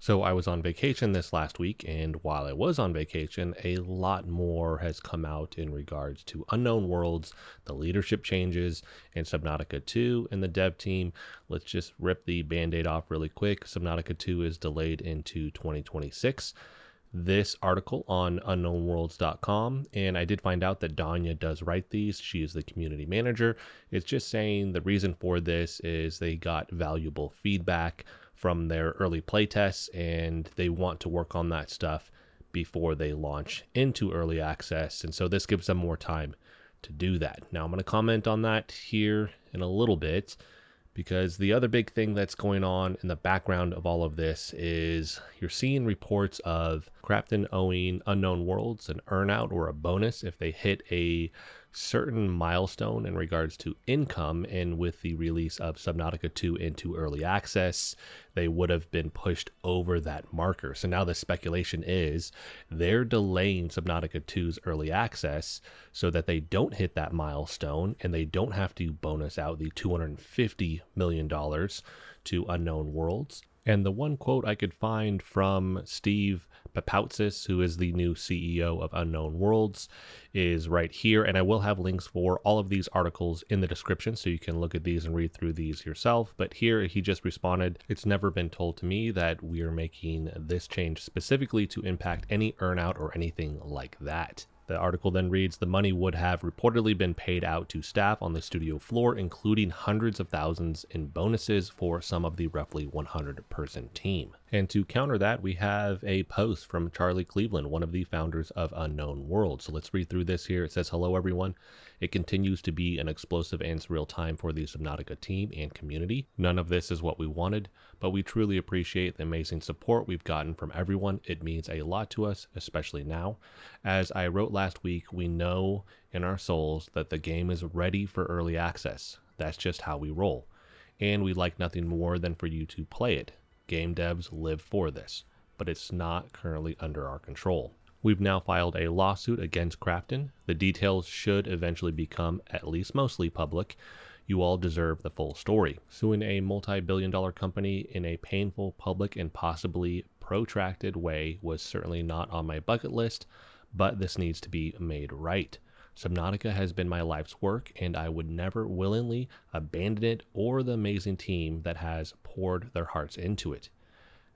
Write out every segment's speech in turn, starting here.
So I was on vacation this last week, and while I was on vacation, a lot more has come out in regards to Unknown Worlds, the leadership changes, and Subnautica 2 and the dev team. Let's just rip the band-aid off really quick. Subnautica 2 is delayed into 2026. This article on unknownworlds.com, and I did find out that Danya does write these. She is the community manager. It's just saying the reason for this is they got valuable feedback from their early playtests, and they want to work on that stuff before they launch into early access. And so this gives them more time to do that. Now I'm going to comment on that here in a little bit, because the other big thing that's going on in the background of all of this is you're seeing reports of Karfton owing Unknown Worlds an earnout or a bonus if they hit a certain milestone in regards to income. And with the release of Subnautica 2 into early access, they would have been pushed over that marker. So now the speculation is they're delaying Subnautica 2's early access so that they don't hit that milestone and they don't have to bonus out the $250 million to Unknown Worlds. And the one quote I could find from Steve Papoutsis, who is the new CEO of Unknown Worlds, is right here. And I will have links for all of these articles in the description, so you can look at these and read through these yourself. But here he just responded, "It's never been told to me that we are making this change specifically to impact any earnout or anything like that." The article then reads, "The money would have reportedly been paid out to staff on the studio floor, including hundreds of thousands in bonuses for some of the roughly 100-person team." And to counter that, we have a post from Charlie Cleveland, one of the founders of Unknown Worlds. So let's read through this here. It says, "Hello, everyone. It continues to be an explosive and surreal time for the Subnautica team and community. None of this is what we wanted, but we truly appreciate the amazing support we've gotten from everyone. It means a lot to us, especially now. As I wrote last week, we know in our souls that the game is ready for early access. That's just how we roll. And we'd like nothing more than for you to play it. Game devs live for this, but it's not currently under our control. We've now filed a lawsuit against Karfton. The details should eventually become at least mostly public. You all deserve the full story. Suing a multi-billion-dollar company in a painful, public, and possibly protracted way was certainly not on my bucket list, but this needs to be made right. Subnautica has been my life's work, and I would never willingly abandon it or the amazing team that has poured their hearts into it.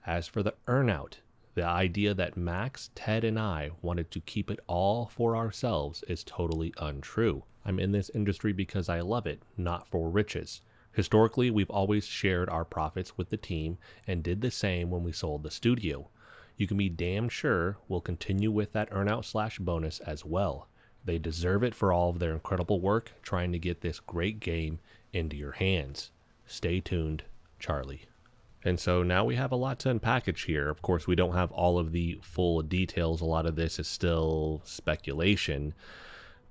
As for the earnout, the idea that Max, Ted, and I wanted to keep it all for ourselves is totally untrue. I'm in this industry because I love it, not for riches. Historically, we've always shared our profits with the team and did the same when we sold the studio. You can be damn sure we'll continue with that earnout/bonus as well. They deserve it for all of their incredible work trying to get this great game into your hands. Stay tuned, Charlie." And so now we have a lot to unpackage here. Of course, we don't have all of the full details. A lot of this is still speculation,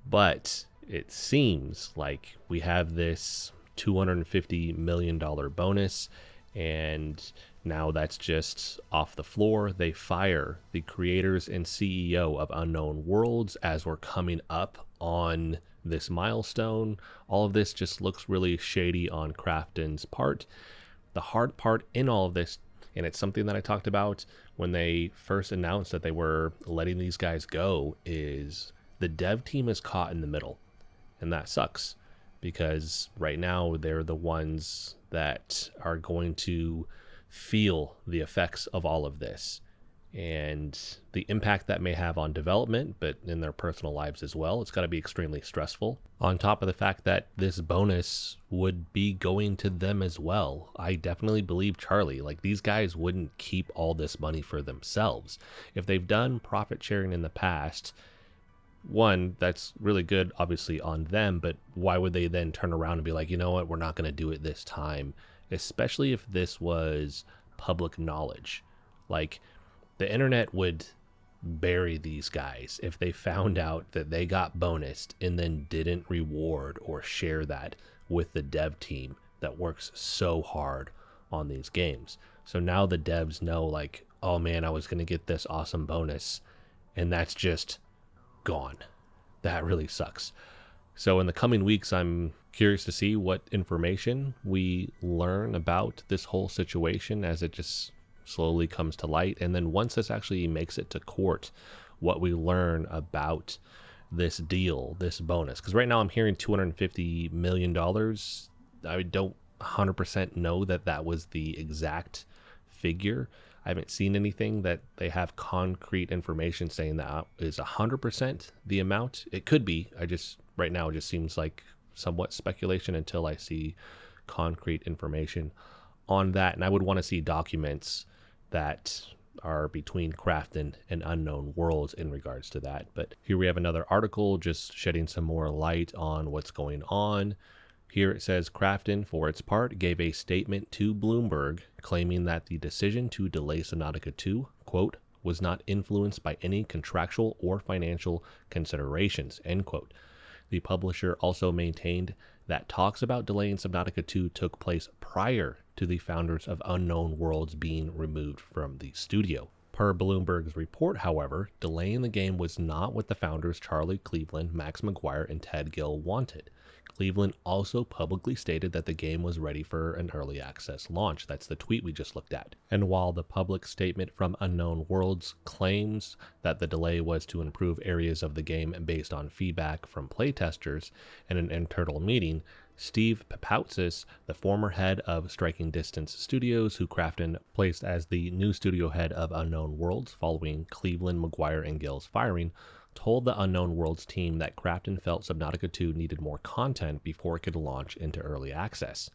but it seems like we have this $250 million bonus, and now that's just off the floor. They fire the creators and CEO of Unknown Worlds as we're coming up on this milestone. All of this just looks really shady on Karfton's part. The hard part in all of this, and it's something that I talked about when they first announced that they were letting these guys go, is the dev team is caught in the middle. And that sucks, because right now they're the ones that are going to feel the effects of all of this and the impact that may have on development, but in their personal lives as well. It's got to be extremely stressful, on top of the fact that this bonus would be going to them as well. I definitely believe Charlie, like, these guys wouldn't keep all this money for themselves. If they've done profit sharing in the past, one, that's really good, obviously, on them, but why would they then turn around and be like, you know what, we're not going to do it this time, especially if this was public knowledge. Like, the internet would bury these guys if they found out that they got bonused and then didn't reward or share that with the dev team that works so hard on these games. So now the devs know, like, oh man, I was going to get this awesome bonus, and that's just gone. That really sucks. So in the coming weeks, I'm curious to see what information we learn about this whole situation as it just slowly comes to light. And then once this actually makes it to court, what we learn about this deal, this bonus. Because right now I'm hearing $250 million. I don't 100% know that that was the exact figure. I haven't seen anything that they have concrete information saying that is 100% the amount. It could be. Right now, it just seems like somewhat speculation until I see concrete information on that. And I would want to see documents that are between Karfton and Unknown Worlds in regards to that. But here we have another article just shedding some more light on what's going on. Here it says Karfton, for its part, gave a statement to Bloomberg claiming that the decision to delay Subnautica 2, quote, was not influenced by any contractual or financial considerations, end quote. The publisher also maintained that talks about delaying Subnautica 2 took place prior to the founders of Unknown Worlds being removed from the studio. Per Bloomberg's report, however, delaying the game was not what the founders Charlie Cleveland, Max McGuire, and Ted Gill wanted. Cleveland also publicly stated that the game was ready for an early access launch. That's the tweet we just looked at. And while the public statement from Unknown Worlds claims that the delay was to improve areas of the game based on feedback from playtesters in an internal meeting, Steve Papoutsis, the former head of Striking Distance Studios, who Karfton placed as the new studio head of Unknown Worlds following Cleveland, McGuire, and Gill's firing, told the Unknown Worlds team that Karfton felt Subnautica 2 needed more content before it could launch into early access.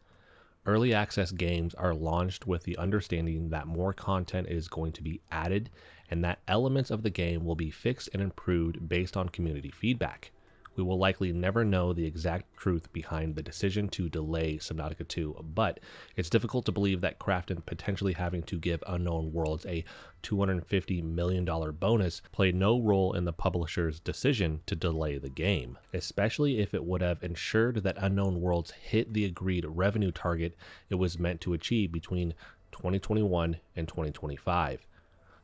Early access games are launched with the understanding that more content is going to be added and that elements of the game will be fixed and improved based on community feedback. We will likely never know the exact truth behind the decision to delay Subnautica 2, but it's difficult to believe that Karfton potentially having to give Unknown Worlds a $250 million bonus played no role in the publisher's decision to delay the game, especially if it would have ensured that Unknown Worlds hit the agreed revenue target it was meant to achieve between 2021 and 2025.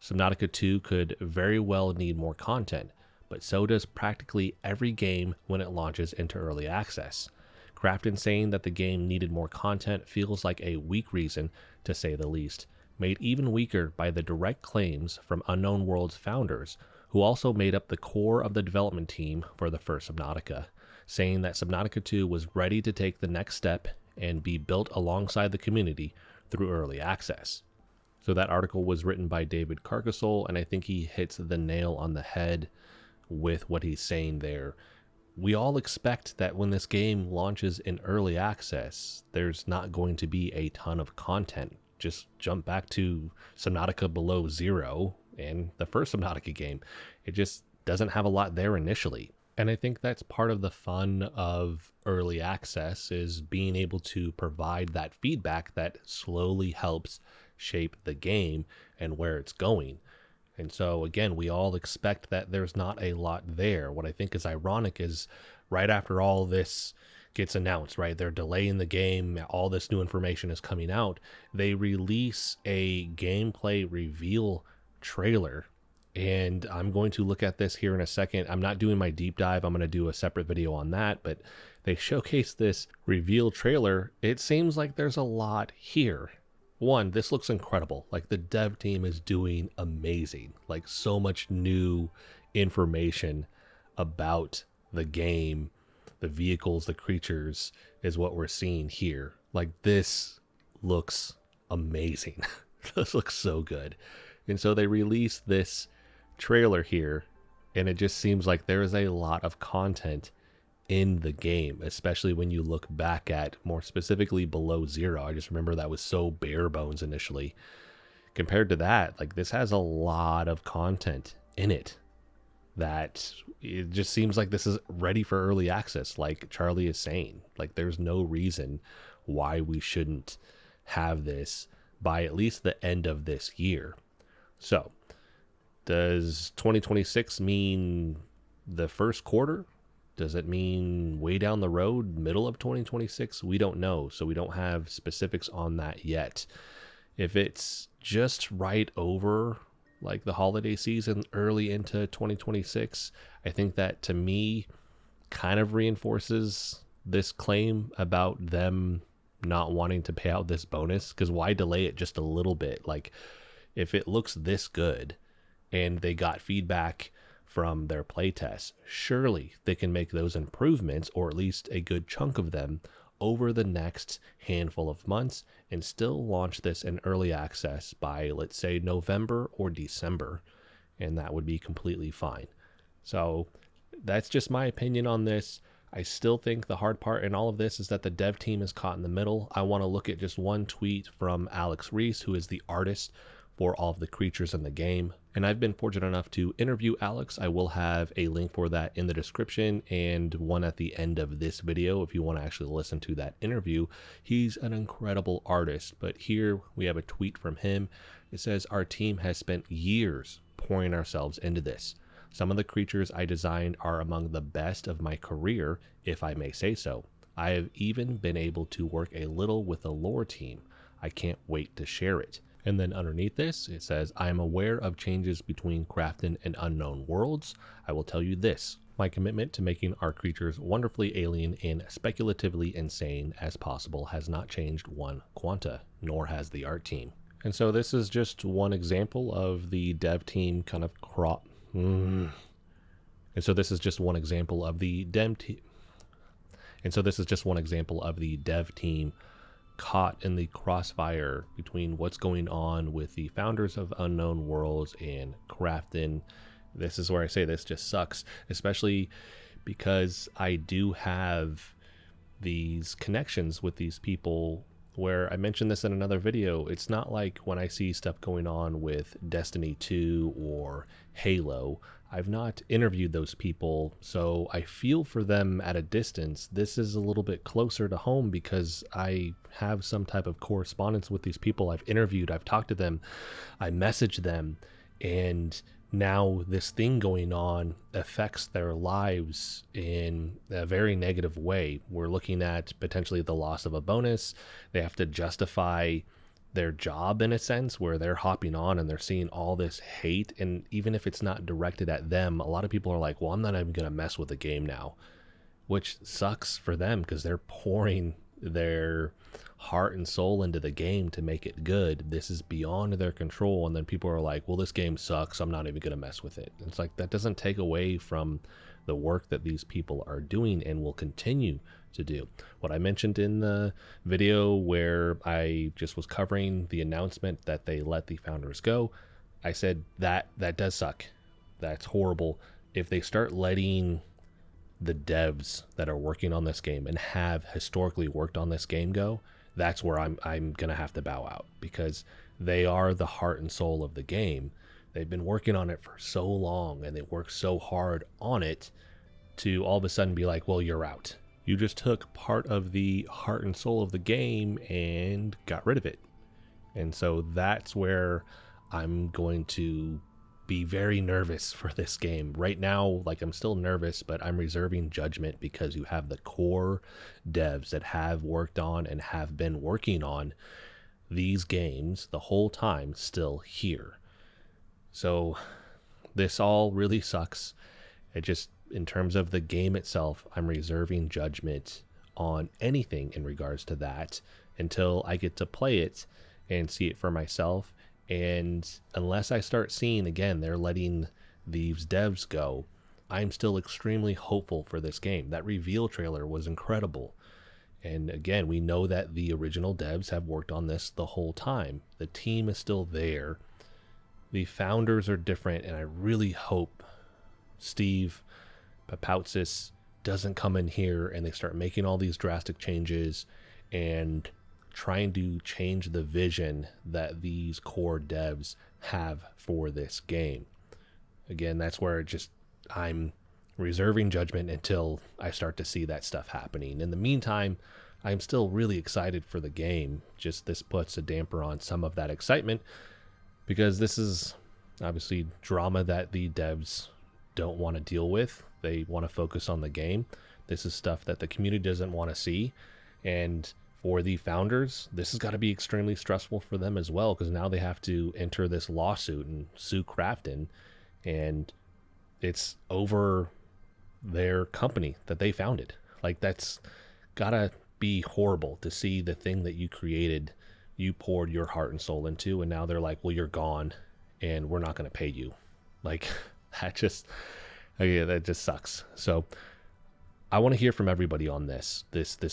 Subnautica 2 could very well need more content, but so does practically every game when it launches into early access. Karfton saying that the game needed more content feels like a weak reason, to say the least, made even weaker by the direct claims from Unknown Worlds founders, who also made up the core of the development team for the first Subnautica, saying that Subnautica 2 was ready to take the next step and be built alongside the community through early access. So that article was written by David Carcassole, and I think he hits the nail on the head with what he's saying there. We all expect that when this game launches in early access, there's not going to be a ton of content. Just jump back to Subnautica Below Zero and the first Subnautica game. It just doesn't have a lot there initially. And I think that's part of the fun of early access, is being able to provide that feedback that slowly helps shape the game and where it's going. And so, again, we all expect that there's not a lot there. What I think is ironic is right after all this gets announced, right, they're delaying the game, all this new information is coming out, they release a gameplay reveal trailer. And I'm going to look at this here in a second. I'm not doing my deep dive. I'm going to do a separate video on that. But they showcase this reveal trailer. It seems like there's a lot here. One, this looks incredible. Like, the dev team is doing amazing. Like, so much new information about the game, the vehicles, the creatures is what we're seeing here. Like, this looks amazing. This looks so good. And so they released this trailer here, and it just seems like there is a lot of content in the game, especially when you look back at more specifically Below Zero. I just remember that was so bare bones initially. Compared to that, like, this has a lot of content in it that it just seems like this is ready for early access, like Charlie is saying. Like, there's no reason why we shouldn't have this by at least the end of this year. So does 2026 mean the first quarter? Does it mean way down the road, middle of 2026? We don't know, so we don't have specifics on that yet. If it's just right over like the holiday season, early into 2026, I think that, to me, kind of reinforces this claim about them not wanting to pay out this bonus, because why delay it just a little bit? Like, if it looks this good and they got feedback from their playtests, surely they can make those improvements, or at least a good chunk of them, over the next handful of months and still launch this in early access by, let's say, November or December, and that would be completely fine. So that's just my opinion on this. I still think the hard part in all of this is that the dev team is caught in the middle. I want to look at just one tweet from Alex Reese, who is the artist for all of the creatures in the game. And I've been fortunate enough to interview Alex. I will have a link for that in the description and one at the end of this video if you want to actually listen to that interview. He's an incredible artist, but here we have a tweet from him. It says, "Our team has spent years pouring ourselves into this. Some of the creatures I designed are among the best of my career, if I may say so. I have even been able to work a little with the lore team. I can't wait to share it." And then underneath this, it says, "I am aware of changes between Karfton and Unknown Worlds. I will tell you this. My commitment to making our creatures wonderfully alien and speculatively insane as possible has not changed one quanta, nor has the art team." And so this is just one example of the dev team kind of And so this is just one example of the dev team caught in the crossfire between what's going on with the founders of Unknown Worlds and Karfton. This is where I say this just sucks, especially because I do have these connections with these people where I mentioned this in another video. It's not like when I see stuff going on with Destiny 2 or Halo, I've not interviewed those people, so I feel for them at a distance. This is a little bit closer to home because I have some type of correspondence with these people. I've interviewed, I've talked to them, I message them, and now this thing going on affects their lives in a very negative way. We're looking at potentially the loss of a bonus. They have to justify their job in a sense, where they're hopping on and they're seeing all this hate. And even if it's not directed at them, a lot of people are like, well, I'm not even going to mess with the game now, which sucks for them because they're pouring their heart and soul into the game to make it good. This is beyond their control. And then people are like, well, this game sucks, I'm not even going to mess with it. It's like, that doesn't take away from the work that these people are doing and will continue to do. What I mentioned in the video where I just was covering the announcement that they let the founders go, I said that does suck. That's horrible. If they start letting the devs that are working on this game and have historically worked on this game go, that's where I'm gonna have to bow out, because they are the heart and soul of the game. They've been working on it for so long and they worked so hard on it, to all of a sudden be like, well, you're out. You just took part of the heart and soul of the game and got rid of it. And so that's where I'm going to be very nervous for this game. Right now, like, I'm still nervous, but I'm reserving judgment because you have the core devs that have worked on and have been working on these games the whole time still here. So this all really sucks. It just, in terms of the game itself, I'm reserving judgment on anything in regards to that until I get to play it and see it for myself. And unless I start seeing, again, they're letting these devs go, I'm still extremely hopeful for this game. That reveal trailer was incredible. And again, we know that the original devs have worked on this the whole time. The team is still there. The founders are different, and I really hope Steve Papoutsis doesn't come in here and they start making all these drastic changes and trying to change the vision that these core devs have for this game. Again, that's where I'm reserving judgment until I start to see that stuff happening. In the meantime, I'm still really excited for the game. Just this puts a damper on some of that excitement, because this is obviously drama that the devs don't want to deal with. They want to focus on the game. This is stuff that the community doesn't want to see. And for the founders, this has got to be extremely stressful for them as well, because now they have to enter this lawsuit and sue Karfton, and it's over their company that they founded. Like, that's gotta be horrible to see the thing that you created, you poured your heart and soul into, and now they're like, well, you're gone and we're not going to pay you. Like, that just sucks. So I want to hear from everybody on this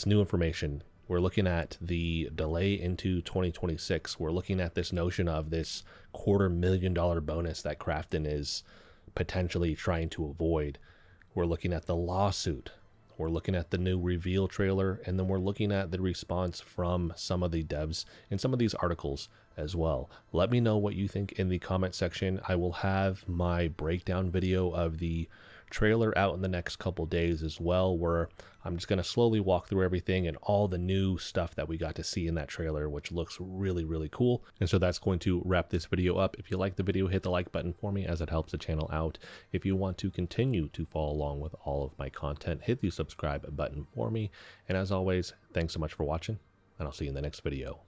new information. We're looking at the delay into 2026. We're looking at this notion of this $250,000 bonus that Karfton is potentially trying to avoid. We're looking at the lawsuit. We're looking at the new reveal trailer, and then we're looking at the response from some of the devs in some of these articles as well. Let me know what you think in the comment section. I will have my breakdown video of the trailer out in the next couple days as well, where I'm just going to slowly walk through everything and all the new stuff that we got to see in that trailer, which looks really, really cool. And so that's going to wrap this video up. If you like the video, hit the like button for me, as it helps the channel out. If you want to continue to follow along with all of my content, hit the subscribe button for me. And as always, thanks so much for watching, and I'll see you in the next video.